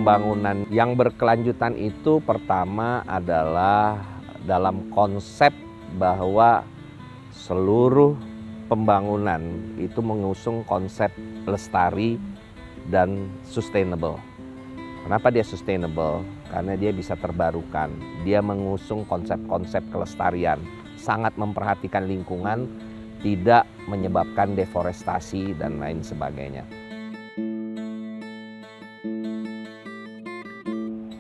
pembangunan yang berkelanjutan itu pertama adalah dalam konsep bahwa seluruh pembangunan itu mengusung konsep lestari dan sustainable. Kenapa dia sustainable? Karena dia bisa terbarukan. Dia mengusung konsep-konsep kelestarian, sangat memperhatikan lingkungan, tidak menyebabkan deforestasi dan lain sebagainya.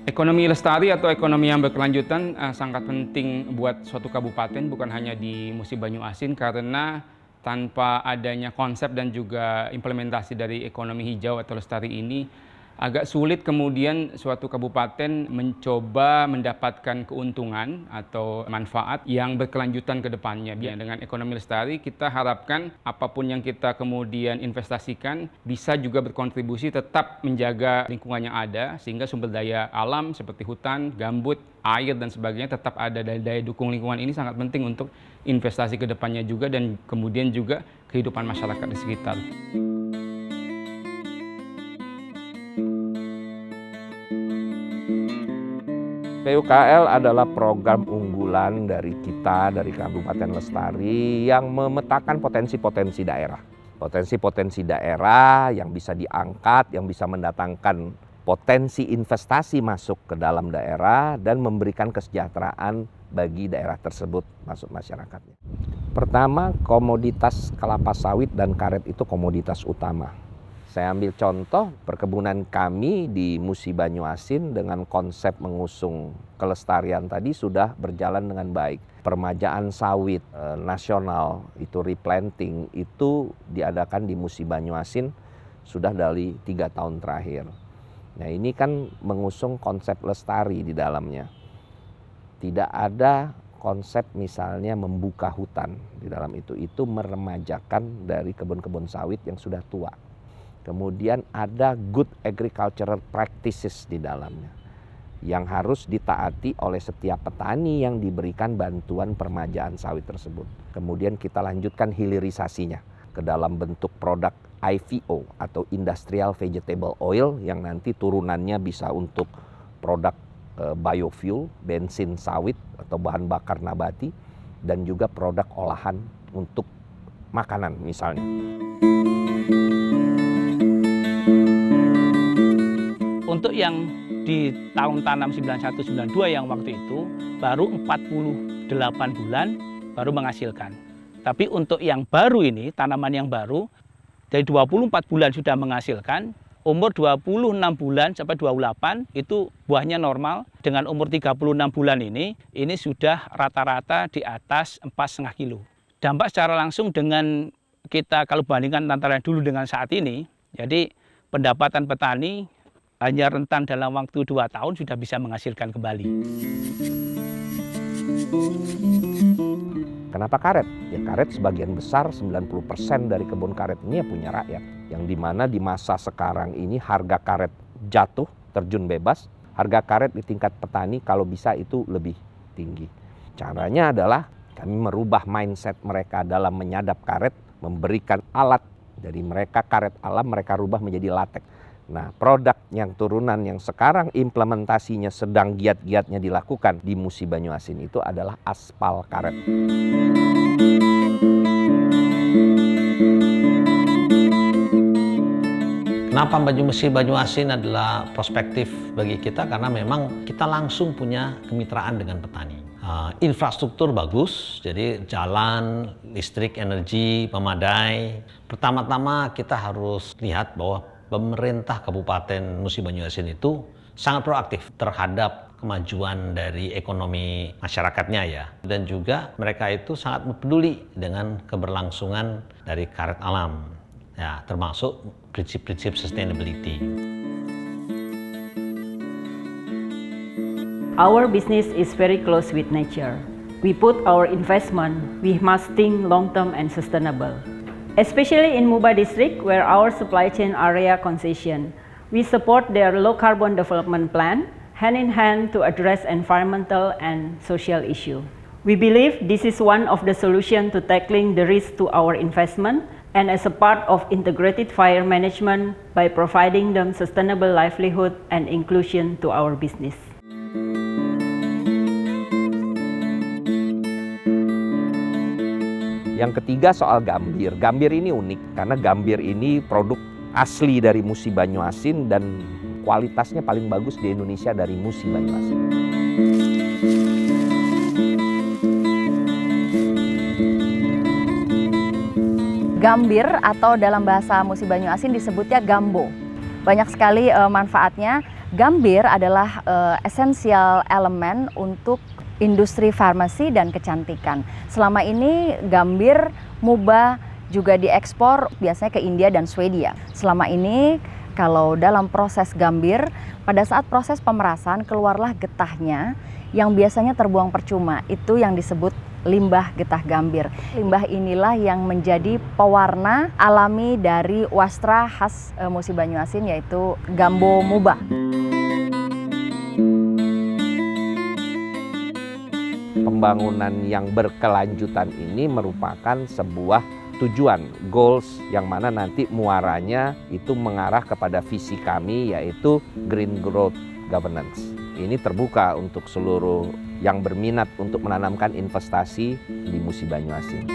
Ekonomi lestari atau ekonomi yang berkelanjutan sangat penting buat suatu kabupaten, bukan hanya di Musi Banyuasin, karena tanpa adanya konsep dan juga implementasi dari ekonomi hijau atau lestari ini, agak sulit kemudian suatu kabupaten mencoba mendapatkan keuntungan atau manfaat yang berkelanjutan ke depannya. Dengan ekonomi lestari kita harapkan apapun yang kita kemudian investasikan bisa juga berkontribusi tetap menjaga lingkungan yang ada, sehingga sumber daya alam seperti hutan, gambut, air dan sebagainya tetap ada. Daya dukung lingkungan ini sangat penting untuk investasi ke depannya juga dan kemudian juga kehidupan masyarakat di sekitar. PUKL adalah program unggulan dari kita, dari Kabupaten Lestari yang memetakan potensi-potensi daerah. Potensi-potensi daerah yang bisa diangkat, yang bisa mendatangkan potensi investasi masuk ke dalam daerah dan memberikan kesejahteraan bagi daerah tersebut masuk masyarakatnya. Pertama, komoditas kelapa sawit dan karet itu komoditas utama. Saya ambil contoh perkebunan kami di Musi Banyuasin dengan konsep mengusung kelestarian tadi sudah berjalan dengan baik. Permajaan sawit nasional itu replanting itu diadakan di Musi Banyuasin sudah dari 3 tahun terakhir. Nah ini kan mengusung konsep lestari di dalamnya. Tidak ada konsep misalnya membuka hutan di dalam itu meremajakan dari kebun-kebun sawit yang sudah tua. Kemudian ada good agricultural practices di dalamnya yang harus ditaati oleh setiap petani yang diberikan bantuan permajaan sawit tersebut. Kemudian kita lanjutkan hilirisasinya ke dalam bentuk produk IVO atau Industrial Vegetable Oil yang nanti turunannya bisa untuk produk biofuel, bensin sawit atau bahan bakar nabati dan juga produk olahan untuk makanan misalnya. Untuk yang di tahun tanam 91-92 yang waktu itu baru 48 bulan baru menghasilkan. Tapi untuk yang baru ini, tanaman yang baru dari 24 bulan sudah menghasilkan, umur 26 bulan sampai 28 itu buahnya normal. Dengan umur 36 bulan ini sudah rata-rata di atas 4,5 kilo. Dampak secara langsung dengan kita kalau bandingkan antara dulu dengan saat ini, jadi pendapatan petani hanya rentan dalam waktu 2 tahun sudah bisa menghasilkan kembali. Kenapa karet? Ya karet sebagian besar 90% dari kebun karet ini ya punya rakyat. Yang dimana di masa sekarang ini harga karet jatuh, terjun bebas. Harga karet di tingkat petani kalau bisa itu lebih tinggi. Caranya adalah kami merubah mindset mereka dalam menyadap karet, memberikan alat dari mereka karet alam mereka rubah menjadi latek. Nah, produk yang turunan yang sekarang implementasinya sedang giat-giatnya dilakukan di Musi Banyuasin itu adalah aspal karet. Kenapa Musi Banyuasin adalah prospektif bagi kita? Karena memang kita langsung punya kemitraan dengan petani. Infrastruktur bagus, jadi jalan, listrik, energi, memadai. Pertama-tama kita harus lihat bahwa pemerintah Kabupaten Musi Banyuasin itu sangat proaktif terhadap kemajuan dari ekonomi masyarakatnya ya. Dan juga mereka itu sangat peduli dengan keberlangsungan dari karet alam, ya, termasuk prinsip-prinsip sustainability. Our business is very close with nature. We put our investment, we must think long-term and sustainable. Especially in Muba district where our supply chain area concession, we support their low carbon development plan hand in hand to address environmental and social issue. We believe this is one of the solutions to tackling the risk to our investment and as a part of integrated fire management by providing them sustainable livelihood and inclusion to our business. Yang ketiga soal gambir. Gambir ini unik karena gambir ini produk asli dari Musi Banyuasin dan kualitasnya paling bagus di Indonesia dari Musi Banyuasin. Gambir atau dalam bahasa Musi Banyuasin disebutnya gambo. Banyak sekali manfaatnya. Gambir adalah esensial elemen untuk industri farmasi dan kecantikan. Selama ini gambir muba juga diekspor biasanya ke India dan Swedia. Selama ini kalau dalam proses gambir, pada saat proses pemerasan keluarlah getahnya yang biasanya terbuang percuma. Itu yang disebut limbah getah gambir. Limbah inilah yang menjadi pewarna alami dari wastra khas Musi Banyuasin yaitu gambo muba. Pembangunan yang berkelanjutan ini merupakan sebuah tujuan, goals yang mana nanti muaranya itu mengarah kepada visi kami yaitu Green Growth Governance. Ini terbuka untuk seluruh yang berminat untuk menanamkan investasi di Musi Banyuasin.